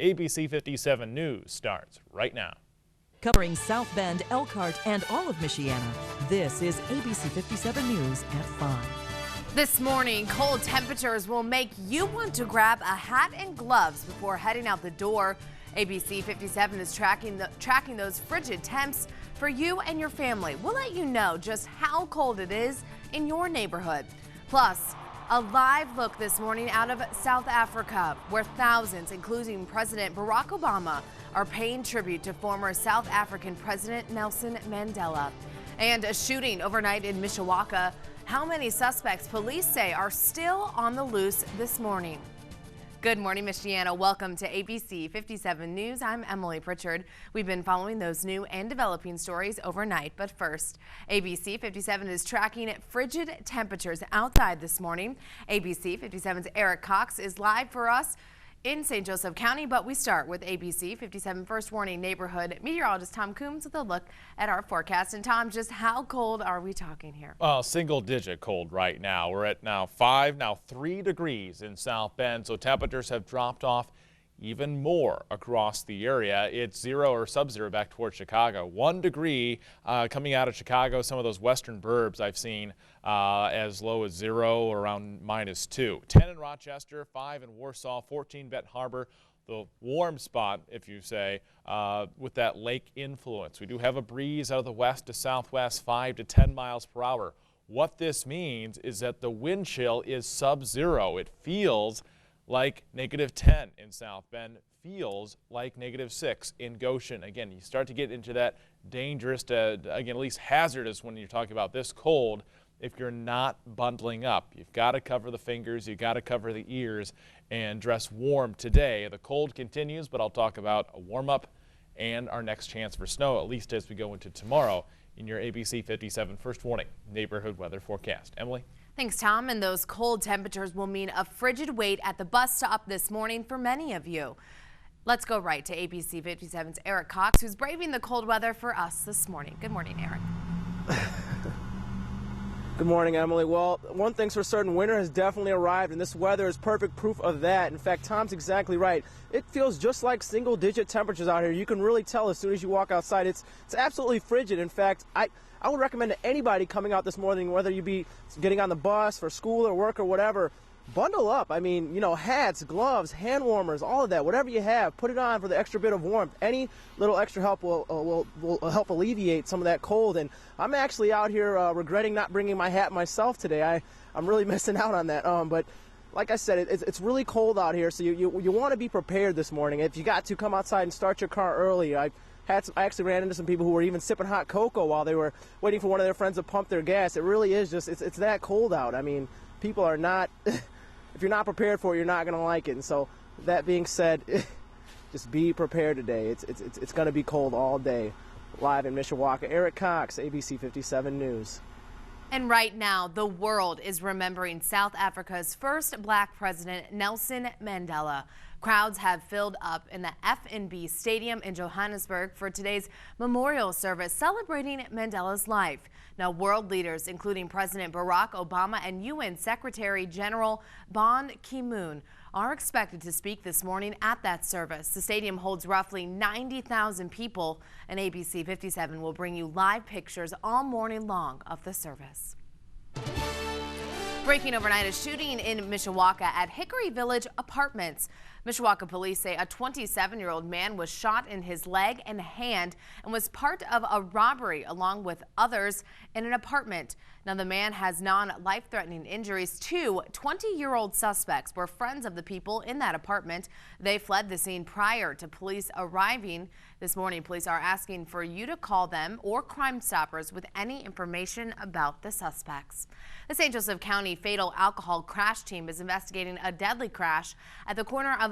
ABC 57 News starts right now. Covering South Bend, Elkhart, and all of Michiana, this is ABC 57 News at 5. This morning, cold temperatures will make you want to grab a hat and gloves before heading out the door. ABC 57 is tracking those frigid temps for you and your family. We'll let you know just how cold it is in your neighborhood. Plus, a live look this morning out of South Africa, where thousands, including President Barack Obama, are paying tribute to former South African President Nelson Mandela. And a shooting overnight in Mishawaka. How many suspects police say are still on the loose this morning? Good morning, Michiana. Welcome to ABC 57 News. I'm Emily Pritchard. We've been following those new and developing stories overnight. But first, ABC 57 is tracking frigid temperatures outside this morning. ABC 57's Eric Cox is live for us in St. Joseph County, but we start with ABC 57 First Warning neighborhood meteorologist Tom Coombs with a look at our forecast. And Tom, just how cold are we talking here? Well, single digit cold right now. We're at now 3 degrees in South Bend, so temperatures have dropped off even more across the area. It's 0 or sub-zero back towards Chicago. 1 degree coming out of Chicago. Some of those western burbs I've seen as low as 0 or around -2. 10 in Rochester, 5 in Warsaw, 14 Benton Harbor. The warm spot, if you say, with that lake influence. We do have a breeze out of the west to southwest, 5 to 10 miles per hour. What this means is that the wind chill is sub-zero. It feels like -10 in South Bend, feels like -6 in Goshen. Again, you start to get into that dangerous, again, at least hazardous when you're talking about this cold if you're not bundling up. You've got to cover the fingers, you've got to cover the ears, and dress warm today. The cold continues, but I'll talk about a warm-up and our next chance for snow, at least as we go into tomorrow in your ABC 57 First Warning neighborhood weather forecast. Emily? Thanks, Tom. And those cold temperatures will mean a frigid wait at the bus stop this morning for many of you. Let's go right to ABC 57's Eric Cox, who's braving the cold weather for us this morning. Good morning, Eric. Good morning, Emily. Well, one thing's for certain, winter has definitely arrived, and this weather is perfect proof of that. In fact, Tom's exactly right. It feels just like single-digit temperatures out here. You can really tell as soon as you walk outside. It's absolutely frigid. In fact, I would recommend to anybody coming out this morning, whether you be getting on the bus for school or work or whatever, bundle up. I mean, you know, hats, gloves, hand warmers, all of that, whatever you have, put it on for the extra bit of warmth. Any little extra help will help alleviate some of that cold. And I'm actually out here regretting not bringing my hat myself today. I'm really missing out on that. But like I said, it's really cold out here, so you want to be prepared this morning. If you got to, come outside and start your car early. I actually ran into some people who were even sipping hot cocoa while they were waiting for one of their friends to pump their gas. It really is just, it's that cold out. I mean, people are not, if you're not prepared for it, you're not going to like it. And so that being said, just be prepared today. It's going to be cold all day. Live in Mishawaka, Eric Cox, ABC 57 News. And right now, the world is remembering South Africa's first black president, Nelson Mandela. Crowds have filled up in the FNB Stadium in Johannesburg for today's memorial service celebrating Mandela's life. Now, world leaders, including President Barack Obama and UN Secretary General Ban Ki-moon, are expected to speak this morning at that service. The stadium holds roughly 90,000 people, and ABC 57 will bring you live pictures all morning long of the service. Breaking overnight, a shooting in Mishawaka at Hickory Village Apartments. Mishawaka police say a 27-year-old man was shot in his leg and hand and was part of a robbery along with others in an apartment. Now, the man has non-life-threatening injuries. 2 20-year-old suspects were friends of the people in that apartment. They fled the scene prior to police arriving. This morning, police are asking for you to call them or Crime Stoppers with any information about the suspects. The St. Joseph County Fatal Alcohol Crash Team is investigating a deadly crash at the corner of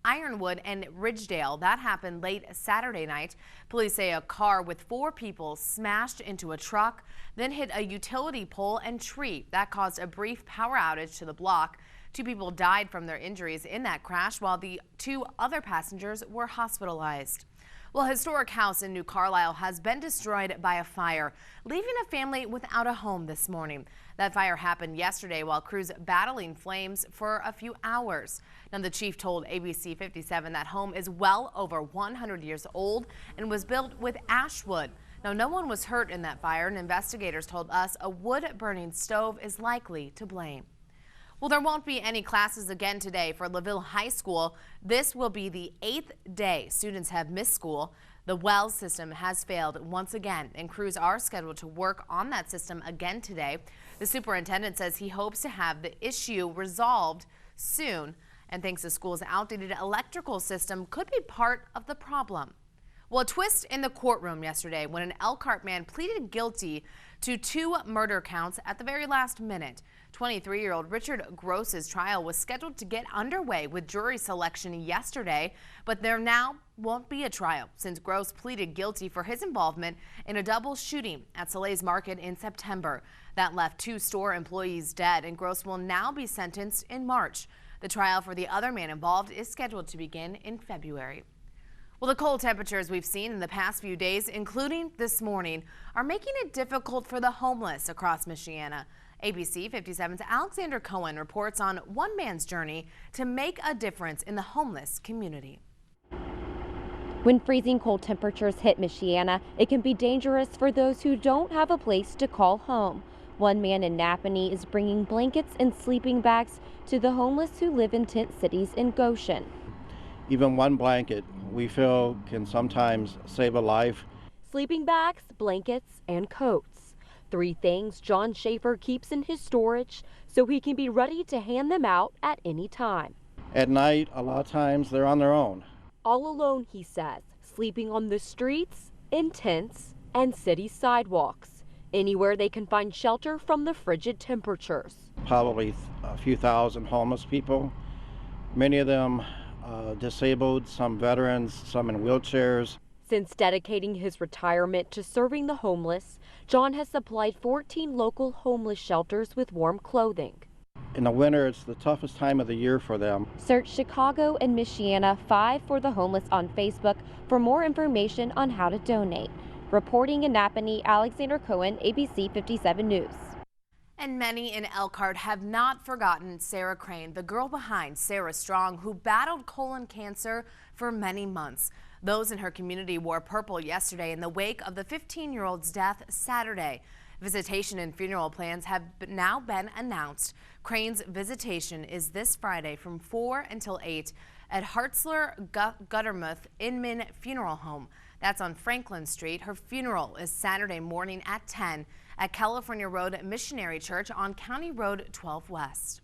Ironwood and Ridgedale. That happened late Saturday night. Police say a car with 4 people smashed into a truck, then hit a utility pole and tree. That caused a brief power outage to the block. 2 people died from their injuries in that crash, while the 2 other passengers were hospitalized. Well, a historic house in New Carlisle has been destroyed by a fire, leaving a family without a home this morning. That fire happened yesterday while crews battling flames for a few hours. Now, the chief told ABC 57 that home is well over 100 years old and was built with ash wood. Now, no one was hurt in that fire, and investigators told us a wood-burning stove is likely to blame. Well, there won't be any classes again today for LaVille High School. This will be the 8th day students have missed school. The Wells system has failed once again, and crews are scheduled to work on that system again today. The superintendent says he hopes to have the issue resolved soon and thinks the school's outdated electrical system could be part of the problem. Well, a twist in the courtroom yesterday when an Elkhart man pleaded guilty to 2 murder counts at the very last minute. 23-year-old Richard Gross's trial was scheduled to get underway with jury selection yesterday, but there now won't be a trial since Gross pleaded guilty for his involvement in a double shooting at Soleil's Market in September. That left 2 store employees dead, and Gross will now be sentenced in March. The trial for the other man involved is scheduled to begin in February. Well, the cold temperatures we've seen in the past few days, including this morning, are making it difficult for the homeless across Michiana. ABC 57's Alexander Cohen reports on one man's journey to make a difference in the homeless community. When freezing cold temperatures hit Michiana, it can be dangerous for those who don't have a place to call home. One man in Napanee is bringing blankets and sleeping bags to the homeless who live in tent cities in Goshen. Even one blanket, we feel, can sometimes save a life. Sleeping bags, blankets, and coats. 3 things John Schaefer keeps in his storage so he can be ready to hand them out at any time. At night, a lot of times they're on their own. All alone, he says, sleeping on the streets, in tents, and city sidewalks, anywhere they can find shelter from the frigid temperatures. Probably a few thousand homeless people, many of them disabled, some veterans, some in wheelchairs. Since dedicating his retirement to serving the homeless, John has supplied 14 local homeless shelters with warm clothing. In the winter, it's the toughest time of the year for them. Search Chicago and Michiana 5 for the homeless on Facebook for more information on how to donate. Reporting in Napanee, Alexander Cohen, ABC 57 News. And many in Elkhart have not forgotten Sarah Crane, the girl behind Sarah Strong, who battled colon cancer for many months. Those in her community wore purple yesterday in the wake of the 15-year-old's death Saturday. Visitation and funeral plans have now been announced. Crane's visitation is this Friday from 4 until 8 at Hartzler Guttermuth Inman Funeral Home. That's on Franklin Street. Her funeral is Saturday morning at 10 at California Road Missionary Church on County Road 12 West.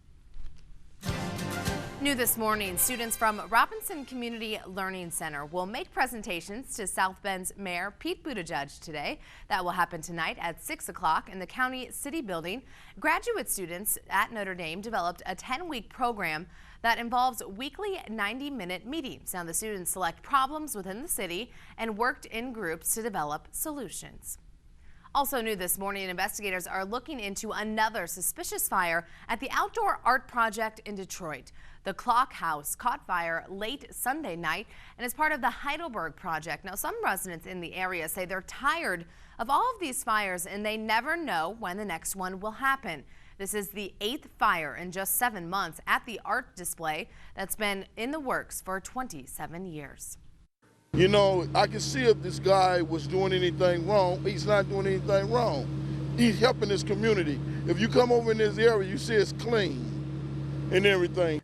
New this morning, students from Robinson Community Learning Center will make presentations to South Bend's Mayor Pete Buttigieg today. That will happen tonight at 6 o'clock in the County City Building. Graduate students at Notre Dame developed a 10-week program that involves weekly 90-minute meetings. Now, the students select problems within the city and worked in groups to develop solutions. Also new this morning, investigators are looking into another suspicious fire at the outdoor art project in Detroit. The Clock House caught fire late Sunday night and is part of the Heidelberg project. Now, some residents in the area say they're tired of all of these fires and they never know when the next one will happen. This is the 8th fire in just 7 months at the art display that's been in the works for 27 years. You know, I can see if this guy was doing anything wrong. He's not doing anything wrong. He's helping his community. If you come over in this area, you see it's clean and everything.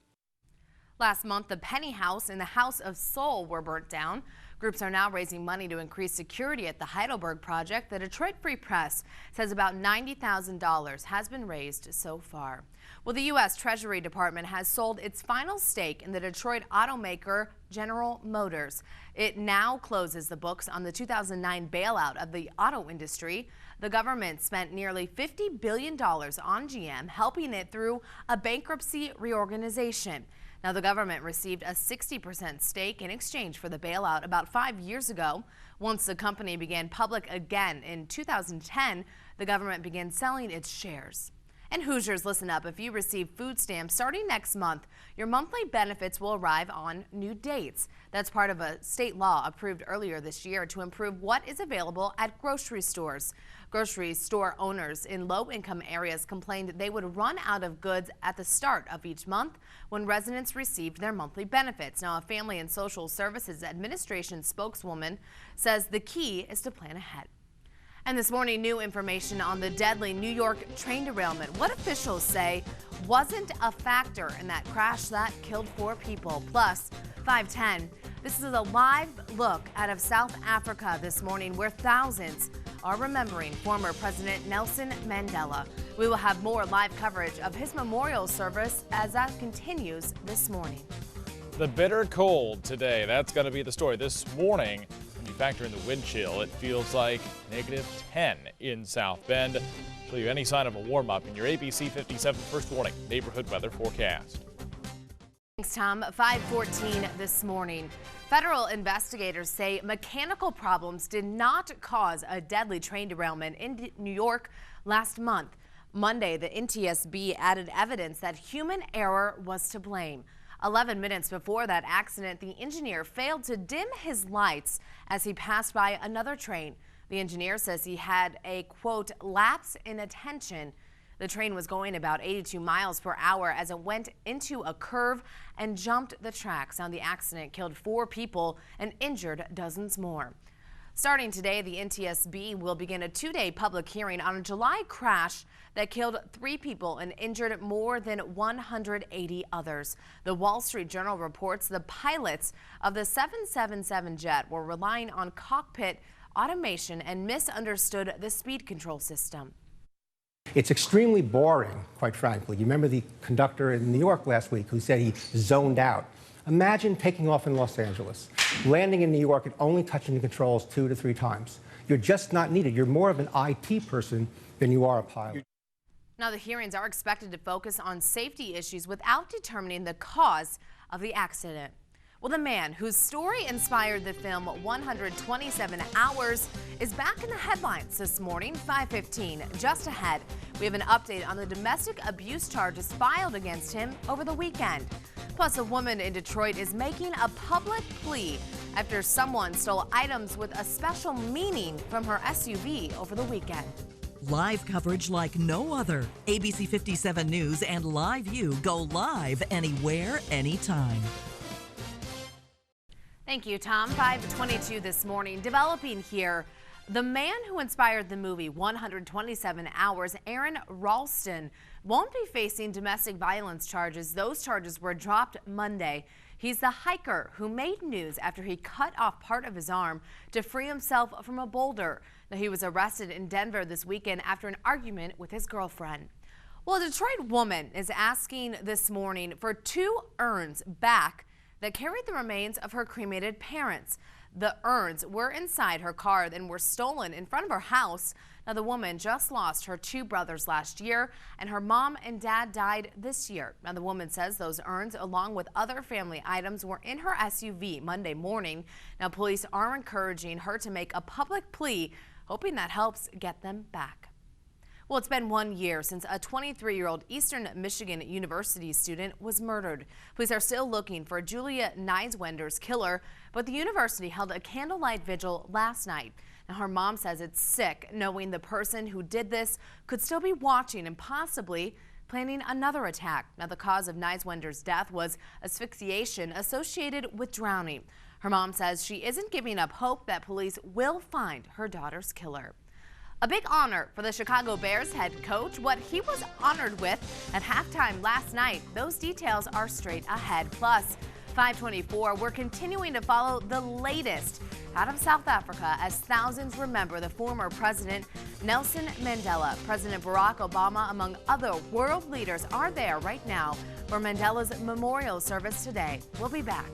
Last month, the Penny House and the House of Soul were burnt down. Groups are now raising money to increase security at the Heidelberg project. The Detroit Free Press says about $90,000 has been raised so far. Well, the U.S. Treasury Department has sold its final stake in the Detroit automaker General Motors. It now closes the books on the 2009 bailout of the auto industry. The government spent nearly $50 billion on GM, helping it through a bankruptcy reorganization. Now, the government received a 60% stake in exchange for the bailout about 5 years ago. Once the company began public again in 2010, the government began selling its shares. And Hoosiers, listen up. If you receive food stamps starting next month, your monthly benefits will arrive on new dates. That's part of a state law approved earlier this year to improve what is available at grocery stores. Grocery store owners in low-income areas complained they would run out of goods at the start of each month when residents received their monthly benefits. Now, a Family and Social Services Administration spokeswoman says the key is to plan ahead. And this morning, new information on the deadly New York train derailment. What officials say wasn't a factor in that crash that killed 4 people. Plus, 5:10. This is a live look out of South Africa this morning, where thousands are remembering former President Nelson Mandela. We will have more live coverage of his memorial service as that continues this morning. The bitter cold today. That's going to be the story this morning. When you factor in the wind chill, it feels like -10 in South Bend. Show you any sign of a warm up in your ABC 57 first warning neighborhood weather forecast. Thanks, Tom. 5:14 this morning. Federal investigators say mechanical problems did not cause a deadly train derailment in New York last month. Monday, the NTSB added evidence that human error was to blame. 11 minutes before that accident, the engineer failed to dim his lights as he passed by another train. The engineer says he had a, quote, lapse in attention. The train was going about 82 miles per hour as it went into a curve and jumped the tracks. Now, the accident killed 4 people and injured dozens more. Starting today, the NTSB will begin a 2-day public hearing on a July crash that killed 3 people and injured more than 180 others. The Wall Street Journal reports the pilots of the 777 jet were relying on cockpit automation and misunderstood the speed control system. It's extremely boring, quite frankly. You remember the conductor in New York last week who said he zoned out. Imagine taking off in Los Angeles, landing in New York and only touching the controls 2 to 3 times. You're just not needed. You're more of an IT person than you are a pilot. Now, the hearings are expected to focus on safety issues without determining the cause of the accident. Well, the man whose story inspired the film 127 Hours is back in the headlines this morning, 5:15. Just ahead, we have an update on the domestic abuse charges filed against him over the weekend. Plus, a woman in Detroit is making a public plea after someone stole items with a special meaning from her SUV over the weekend. Live coverage like no other. ABC 57 News and Live View go live anywhere, anytime. Thank you, Tom. 5:22 this morning. Developing here, the man who inspired the movie 127 Hours, Aaron Ralston, won't be facing domestic violence charges. Those charges were dropped Monday. He's the hiker who made news after he cut off part of his arm to free himself from a boulder. Now, he was arrested in Denver this weekend after an argument with his girlfriend. Well, a Detroit woman is asking this morning for 2 urns back that carried the remains of her cremated parents. The urns were inside her car and were stolen in front of her house. Now, the woman just lost her 2 brothers last year, and her mom and dad died this year. Now, the woman says those urns, along with other family items, were in her SUV Monday morning. Now, police are encouraging her to make a public plea, hoping that helps get them back. Well, it's been 1 year since a 23-year-old Eastern Michigan University student was murdered. Police are still looking for Julia Neiswender's killer, but the university held a candlelight vigil last night. Now, her mom says it's sick knowing the person who did this could still be watching and possibly planning another attack. Now, the cause of Neiswender's death was asphyxiation associated with drowning. Her mom says she isn't giving up hope that police will find her daughter's killer. A big honor for the Chicago Bears head coach, what he was honored with at halftime last night. Those details are straight ahead. Plus, 5:24, we're continuing to follow the latest out of South Africa as thousands remember the former president Nelson Mandela. President Barack Obama, among other world leaders, are there right now for Mandela's memorial service today. We'll be back.